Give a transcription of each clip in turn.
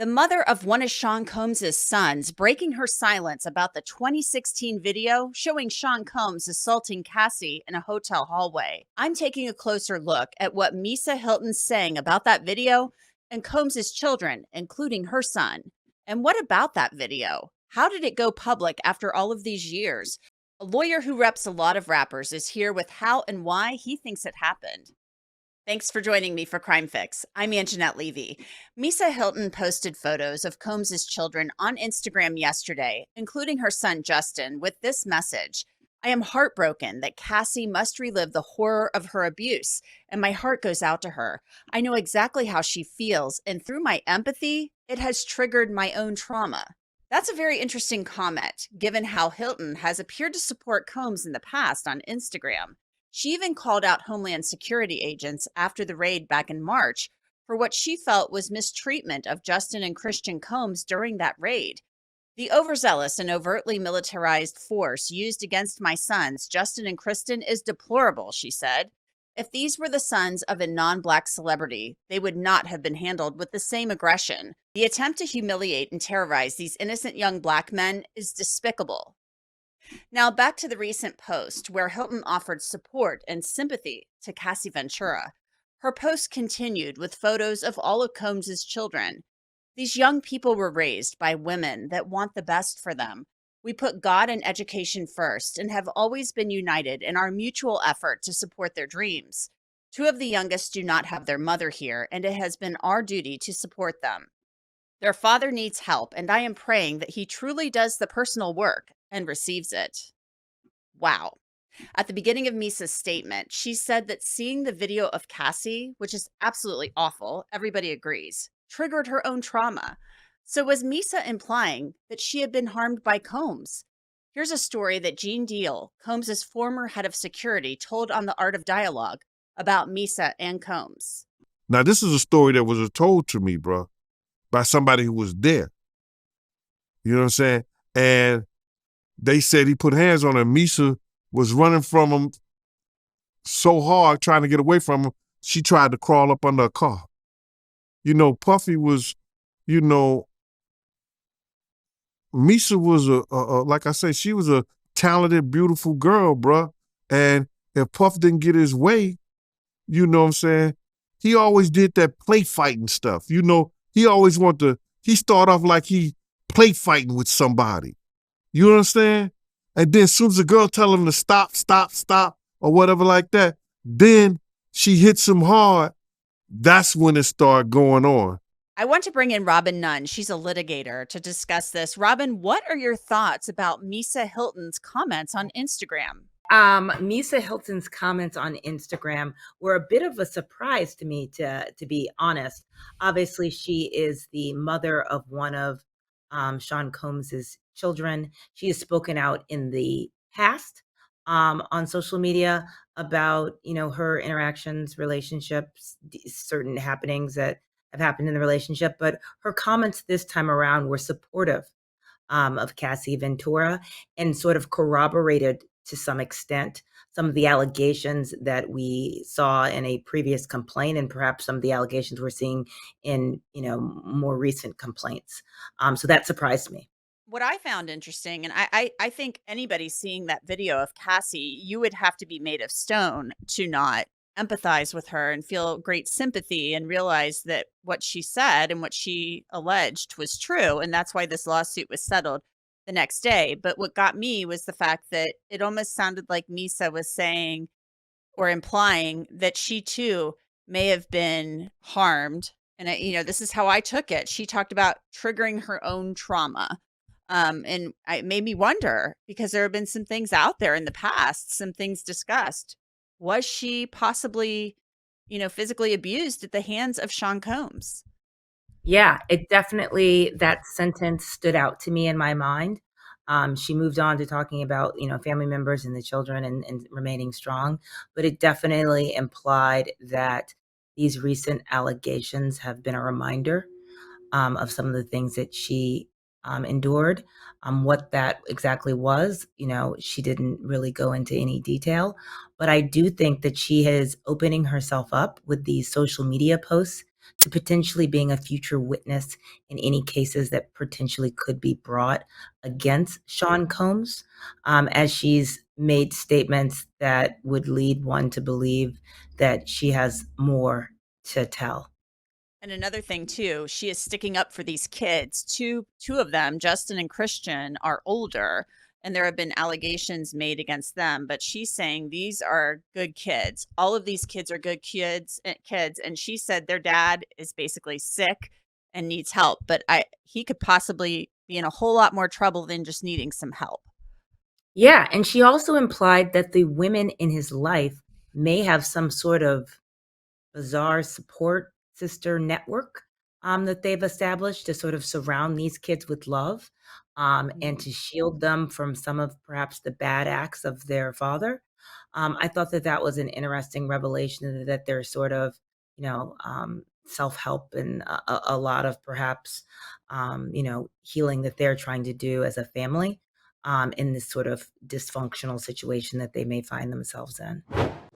The mother of one of Sean Combs' sons breaking her silence about the 2016 video showing Sean Combs assaulting Cassie in a hotel hallway. I'm taking a closer look at what Misa Hilton's saying about that video and Combs' children, including her son. And what about that video? How did it go public after all of these years? A lawyer who reps a lot of rappers is here with how and why he thinks it happened. Thanks for joining me for Crime Fix. I'm Anjanette Levy. Misa Hilton posted photos of Combs' children on Instagram yesterday, including her son Justin, with this message. I am heartbroken that Cassie must relive the horror of her abuse, and my heart goes out to her. I know exactly how she feels, and through my empathy, it has triggered my own trauma. That's a very interesting comment, given how Hilton has appeared to support Combs in the past on Instagram. She even called out Homeland Security agents after the raid back in March for what she felt was mistreatment of Justin and Christian Combs during that raid. The overzealous and overtly militarized force used against my sons, Justin and Kristen, is deplorable, she said. If these were the sons of a non-Black celebrity, they would not have been handled with the same aggression. The attempt to humiliate and terrorize these innocent young Black men is despicable. Now, back to the recent post where Hilton offered support and sympathy to Cassie Ventura. Her post continued with photos of all of Combs' children. These young people were raised by women that want the best for them. We put God and education first and have always been united in our mutual effort to support their dreams. Two of the youngest do not have their mother here, and it has been our duty to support them. Their father needs help, and I am praying that he truly does the personal work and receives it. Wow. At the beginning of Misa's statement, she said that seeing the video of Cassie, which is absolutely awful, everybody agrees, triggered her own trauma. So was Misa implying that she had been harmed by Combs? Here's a story that Gene Deal, Combs' former head of security, told on The Art of Dialogue about Misa and Combs. Now, this is a story that was told to me, bro, by somebody who was there. You know what I'm saying? And they said he put hands on her. Misa was running from him so hard, trying to get away from him, she tried to crawl up under a car. You know, Puffy was, Misa was like I say, she was a talented, beautiful girl, bro. And if Puff didn't get his way, you know what I'm saying, he always did that play fighting stuff. You know, he always he started off like he play fighting with somebody. You understand? And then as soon as the girl tell him to stop, or whatever like that, then she hits him hard. That's when it started going on. I want to bring in Robin Nunn. She's a litigator to discuss this. Robin, what are your thoughts about Misa Hilton's comments on Instagram? Misa Hilton's comments on Instagram were a bit of a surprise to me, to be honest. Obviously, she is the mother of one of Sean Combs' children. She has spoken out in the past on social media about, her interactions, relationships, certain happenings that have happened in the relationship. But her comments this time around were supportive of Cassie Ventura and sort of corroborated to some extent some of the allegations that we saw in a previous complaint, and perhaps some of the allegations we're seeing in, more recent complaints. So that surprised me. What I found interesting, and I think anybody seeing that video of Cassie, you would have to be made of stone to not empathize with her and feel great sympathy and realize that what she said and what she alleged was true. And that's why this lawsuit was settled the next day. But what got me was the fact that it almost sounded like Misa was saying or implying that she too may have been harmed. And this is how I took it. She talked about triggering her own trauma. And it made me wonder, because there have been some things out there in the past, some things discussed. Was she possibly, physically abused at the hands of Sean Combs? Yeah, it definitely, that sentence stood out to me in my mind. She moved on to talking about, family members and the children and remaining strong. But it definitely implied that these recent allegations have been a reminder of some of the things that she endured. What that exactly was, she didn't really go into any detail. But I do think that she is opening herself up with these social media posts to potentially being a future witness in any cases that potentially could be brought against Sean Combs, as she's made statements that would lead one to believe that she has more to tell. And another thing too, she is sticking up for these kids. Two of them, Justin and Christian, are older, and there have been allegations made against them, but she's saying these are good kids. All of these kids are good kids, and she said their dad is basically sick and needs help, but I he could possibly be in a whole lot more trouble than just needing some help. Yeah, and she also implied that the women in his life may have some sort of bizarre support sister network that they've established to sort of surround these kids with love, and Mhm. to shield them from some of perhaps the bad acts of their father. I thought that that was an interesting revelation that there's sort of, self help and a lot of perhaps, healing that they're trying to do as a family in this sort of dysfunctional situation that they may find themselves in.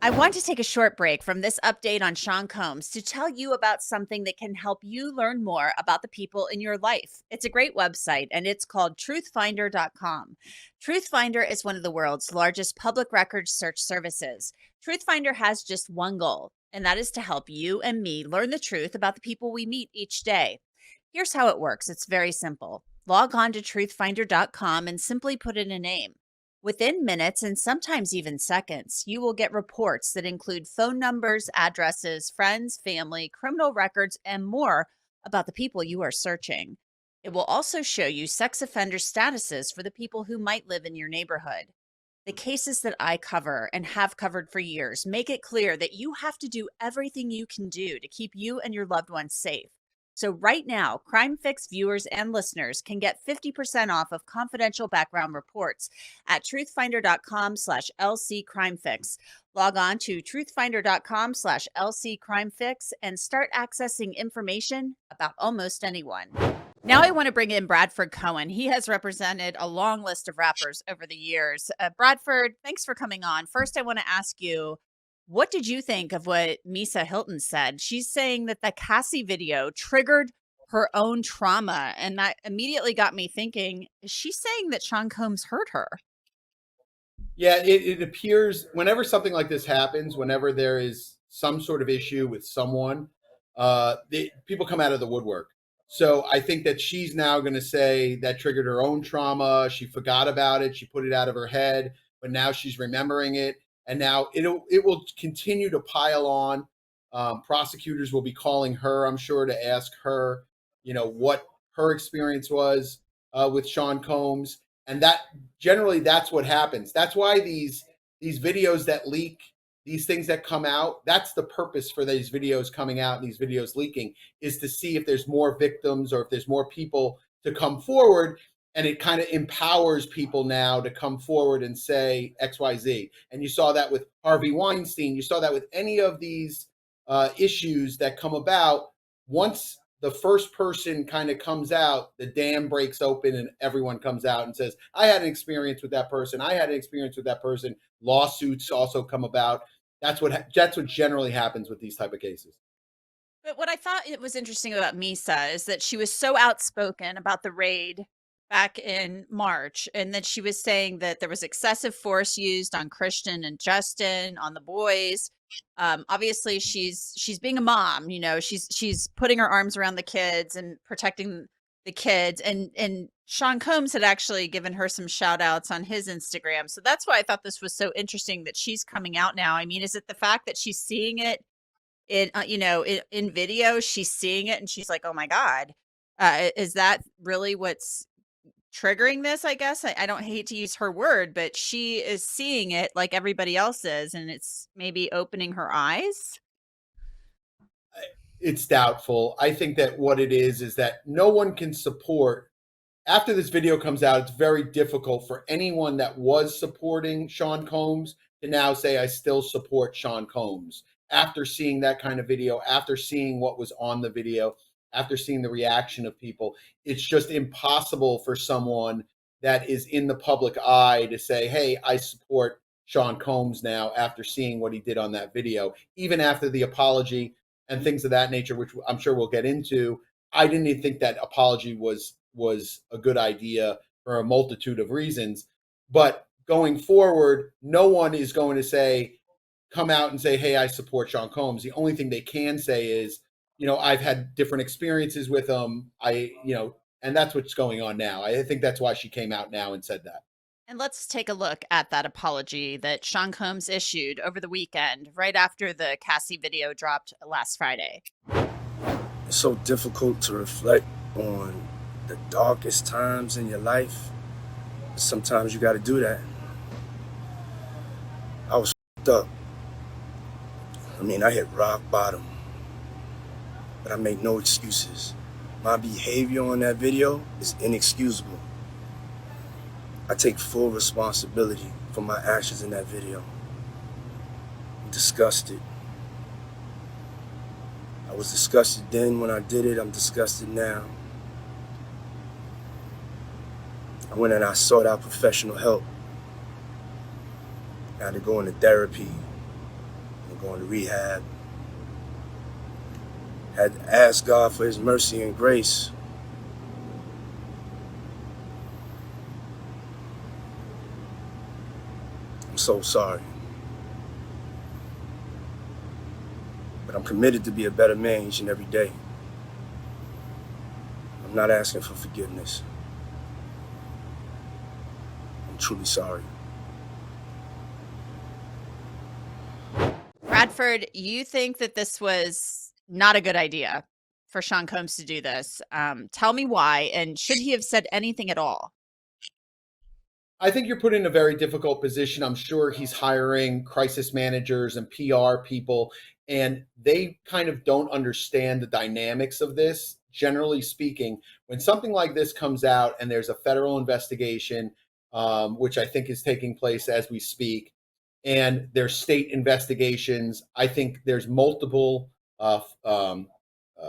I want to take a short break from this update on Sean Combs to tell you about something that can help you learn more about the people in your life. It's a great website and it's called truthfinder.com. Truthfinder is one of the world's largest public records search services. Truthfinder has just one goal, and that is to help you and me learn the truth about the people we meet each day. Here's how it works. It's very simple. Log on to truthfinder.com and simply put in a name. Within minutes and sometimes even seconds, you will get reports that include phone numbers, addresses, friends, family, criminal records, and more about the people you are searching. It will also show you sex offender statuses for the people who might live in your neighborhood. The cases that I cover and have covered for years make it clear that you have to do everything you can do to keep you and your loved ones safe. So right now, Crime Fix viewers and listeners can get 50% off of confidential background reports at truthfinder.com/lccrimefix. Log on to truthfinder.com/lccrimefix and start accessing information about almost anyone. Now I want to bring in Bradford Cohen. He has represented a long list of rappers over the years. Bradford, thanks for coming on. First, I want to ask you, what did you think of what Misa Hilton said? She's saying that the Cassie video triggered her own trauma, and that immediately got me thinking, is she saying that Sean Combs hurt her? Yeah, it appears whenever something like this happens, whenever there is some sort of issue with someone, people come out of the woodwork. So I think that she's now going to say that triggered her own trauma. She forgot about it. She put it out of her head, but now she's remembering it, and now it will continue to pile on. Prosecutors will be calling her, I'm sure, to ask her, what her experience was with Sean Combs, and that generally that's what happens. That's why these videos that leak, these things that come out, that's the purpose for these videos coming out and these videos leaking, is to see if there's more victims or if there's more people to come forward. And it kind of empowers people now to come forward and say XYZ. And you saw that with Harvey Weinstein. You saw that with any of these issues that come about. Once the first person kind of comes out, the dam breaks open and everyone comes out and says, I had an experience with that person. I had an experience with that person. Lawsuits also come about. That's what generally happens with these type of cases. But what I thought it was interesting about Misa is that she was so outspoken about the raid back in March, and that she was saying that there was excessive force used on Christian and Justin, on the boys. Obviously, she's being a mom. She's putting her arms around the kids and protecting the kids. And Sean Combs had actually given her some shout outs on his Instagram, so that's why I thought this was so interesting that she's coming out now. I mean, is it the fact that she's seeing it in video, she's seeing it and she's like, "Oh my God." Is that really what's triggering this, I guess? I don't hate to use her word, but she is seeing it like everybody else is, and it's maybe opening her eyes? It's doubtful. I think that what it is that no one can support. After this video comes out, it's very difficult for anyone that was supporting Sean Combs to now say, I still support Sean Combs. After seeing that kind of video, after seeing what was on the video, after seeing the reaction of people, it's just impossible for someone that is in the public eye to say, hey, I support Sean Combs now after seeing what he did on that video, even after the apology. and things of that nature, which I'm sure we'll get into. I didn't even think that apology was a good idea for a multitude of reasons. But going forward, no one is going to come out and say, hey, I support Sean Combs. The only thing they can say is, I've had different experiences with him. And that's what's going on now. I think that's why she came out now and said that. And let's take a look at that apology that Sean Combs issued over the weekend, right after the Cassie video dropped last Friday. It's so difficult to reflect on the darkest times in your life. Sometimes you got to do that. I was f***ed up. I hit rock bottom. But I make no excuses. My behavior on that video is inexcusable. I take full responsibility for my actions in that video. I'm disgusted. I was disgusted then when I did it. I'm disgusted now. I went and I sought out professional help. I had to go into therapy and go into rehab. I had to ask God for his mercy and grace. I'm so sorry. But I'm committed to be a better man each and every day. I'm not asking for forgiveness. I'm truly sorry. Bradford, you think that this was not a good idea for Sean Combs to do this. Tell me why, and should he have said anything at all? I think you're put in a very difficult position. I'm sure he's hiring crisis managers and PR people, and they kind of don't understand the dynamics of this. Generally speaking, when something like this comes out and there's a federal investigation, which I think is taking place as we speak, and there's state investigations, I think there's multiple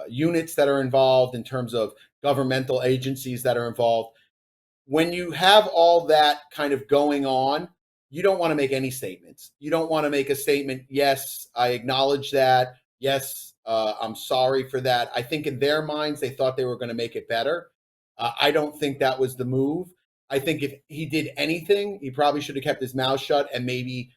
units that are involved in terms of governmental agencies that are involved. When you have all that kind of going on, you don't want to make any statements. You don't want to make a statement, yes, I acknowledge that. Yes, I'm sorry for that. I think in their minds, they thought they were going to make it better. I don't think that was the move. I think if he did anything, he probably should have kept his mouth shut and maybe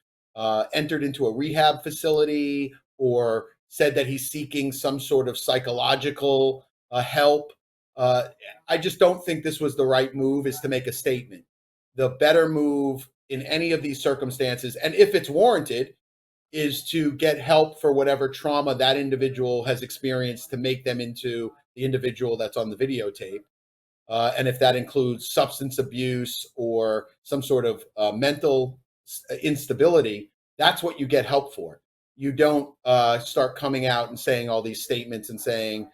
entered into a rehab facility or said that he's seeking some sort of psychological help. I just don't think this was the right move, is to make a statement. The better move in any of these circumstances, and if it's warranted, is to get help for whatever trauma that individual has experienced to make them into the individual that's on the videotape. And if that includes substance abuse or some sort of mental instability, that's what you get help for. You don't start coming out and saying all these statements and saying,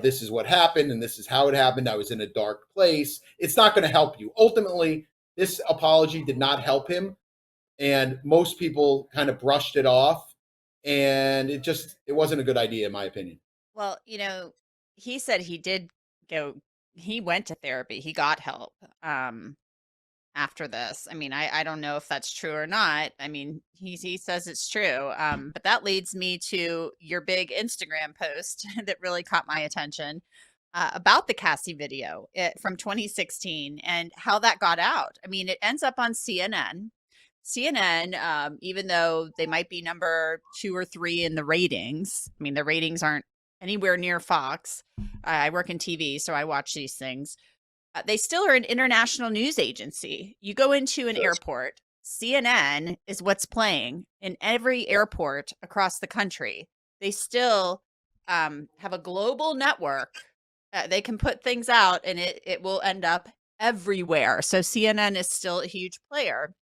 this is what happened and this is how it happened. I was in a dark place. It's not going to help you. Ultimately, this apology did not help him. And most people kind of brushed it off. And it wasn't a good idea, in my opinion. Well, he said he went to therapy. He got help after this. I don't know if that's true or not. He says it's true. But that leads me to your big Instagram post that really caught my attention about the Cassie video from 2016 and how that got out. It ends up on CNN. CNN, even though they might be number 2 or 3 in the ratings, the ratings aren't anywhere near Fox. I work in TV, so I watch these things. They still are an international news agency. You go into an airport, CNN is what's playing in every airport across the country. They still have a global network. They can put things out and it will end up everywhere. So CNN is still a huge player.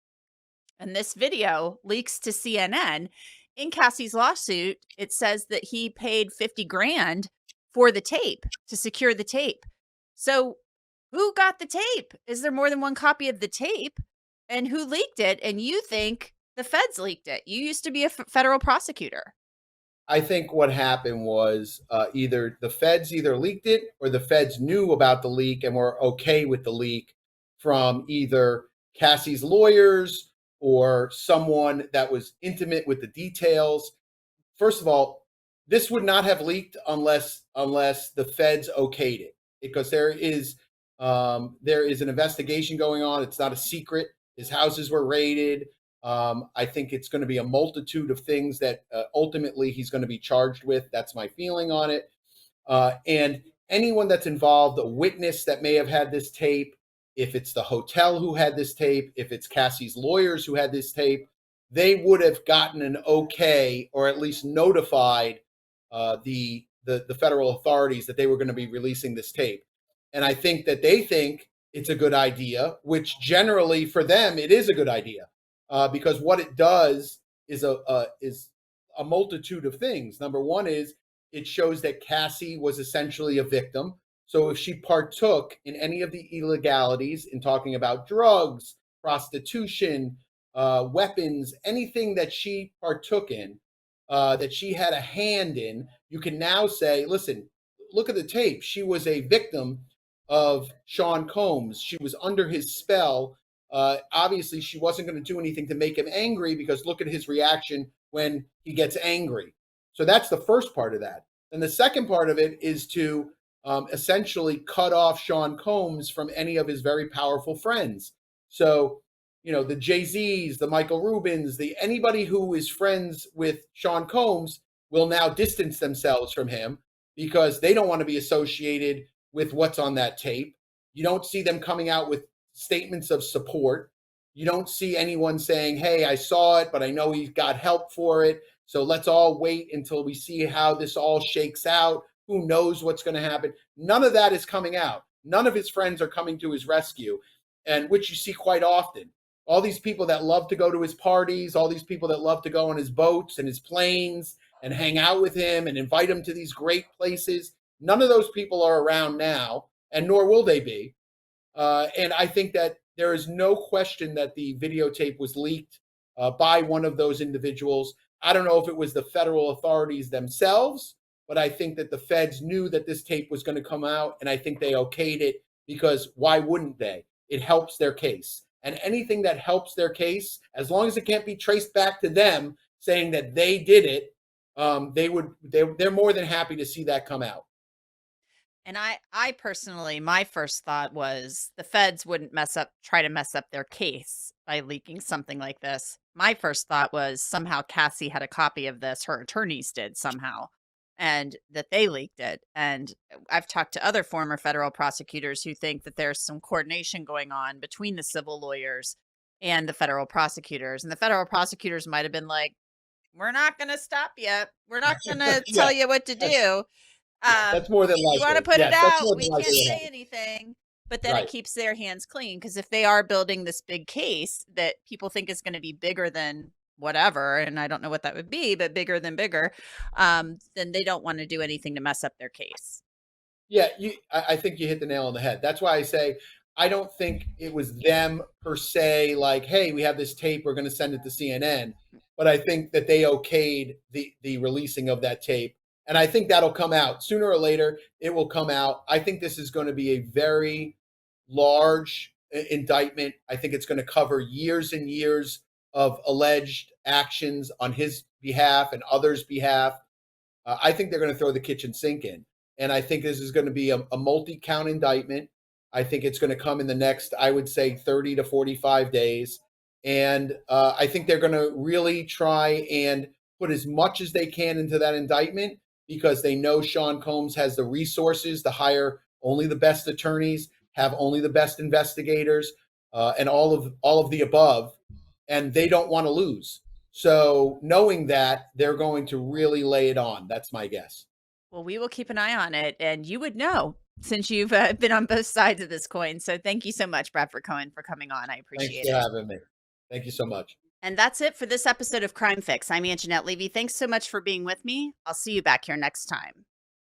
And this video leaks to CNN. In Cassie's lawsuit, it says that he paid $50,000 for the tape, to secure the tape. So who got the tape? Is there more than one copy of the tape? And who leaked it? And you think the feds leaked it. You used to be a federal prosecutor. I think what happened was either the feds leaked it or the feds knew about the leak and were okay with the leak from either Cassie's lawyers or someone that was intimate with the details. First of all, this would not have leaked unless the feds okayed it, because there is an investigation going on. It's not a secret. His houses were raided. I think it's going to be a multitude of things that ultimately he's going to be charged with. That's my feeling on it. And anyone that's involved, a witness that may have had this tape, if it's the hotel who had this tape, if it's Cassie's lawyers who had this tape, they would have gotten an okay, or at least notified the federal authorities that they were going to be releasing this tape. And I think that they think it's a good idea, which generally for them it is a good idea, because what it does is a multitude of things. Number one is it shows that Cassie was essentially a victim. So if she partook in any of the illegalities, in talking about drugs, prostitution, weapons, anything that she partook in, that she had a hand in, you can now say, listen, look at the tape. She was a victim of Sean Combs. She was under his spell. Obviously, she wasn't going to do anything to make him angry, because look at his reaction when he gets angry. So that's the first part of that. And the second part of it is to essentially cut off Sean Combs from any of his very powerful friends. So, the Jay-Z's, the Michael Rubins, anybody who is friends with Sean Combs will now distance themselves from him, because they don't want to be associated with what's on that tape. You don't see them coming out with statements of support. You don't see anyone saying, hey, I saw it, but I know he got help for it. So let's all wait until we see how this all shakes out. Who knows what's going to happen? None of that is coming out. None of his friends are coming to his rescue, and which you see quite often. All these people that love to go to his parties, all these people that love to go on his boats and his planes and hang out with him and invite him to these great places, none of those people are around now, and nor will they be. And I think that there is no question that the videotape was leaked by one of those individuals. I don't know if it was the federal authorities themselves, but I think that the feds knew that this tape was going to come out, and I think they okayed it, because why wouldn't they? It helps their case. And anything that helps their case, as long as it can't be traced back to them saying that they did it, they're more than happy to see that come out. And I personally, my first thought was the feds wouldn't try to mess up their case by leaking something like this. My first thought was somehow Cassie had a copy of this, her attorneys did somehow, and that they leaked it. And I've talked to other former federal prosecutors who think that there's some coordination going on between the civil lawyers and the federal prosecutors. And the federal prosecutors might have been like, we're not going to stop you. We're not going to tell you what to do. That's more than likely. You want to put Yes, it that's out, more than we likely can't to say happen. anything. But then Right. it keeps their hands clean, because if they are building this big case that people think is going to be bigger than whatever, and I don't know what that would be, but bigger than bigger, then they don't want to do anything to mess up their case. Yeah, I think you hit the nail on the head. That's why I say I don't think it was them per se, like, hey, we have this tape, we're going to send it to CNN. But I think that they okayed the releasing of that tape. And I think that'll come out sooner or later. It will come out. I think this is going to be a very large indictment. I think it's going to cover years and years of alleged actions on his behalf and others' behalf. I think they're going to throw the kitchen sink in. And I think this is going to be a multi-count indictment. I think it's going to come in the next, I would say, 30 to 45 days. And I think they're going to really try and put as much as they can into that indictment, because they know Sean Combs has the resources to hire only the best attorneys, have only the best investigators, and all of the above. And they don't want to lose. So knowing that, they're going to really lay it on. That's my guess. Well, we will keep an eye on it, and you would know since you've been on both sides of this coin. So thank you so much, Bradford Cohen, for coming on. I appreciate Thanks it. for having me. Thank you so much. And that's it for this episode of Crime Fix. I'm Anjanette Levy. Thanks so much for being with me. I'll see you back here next time.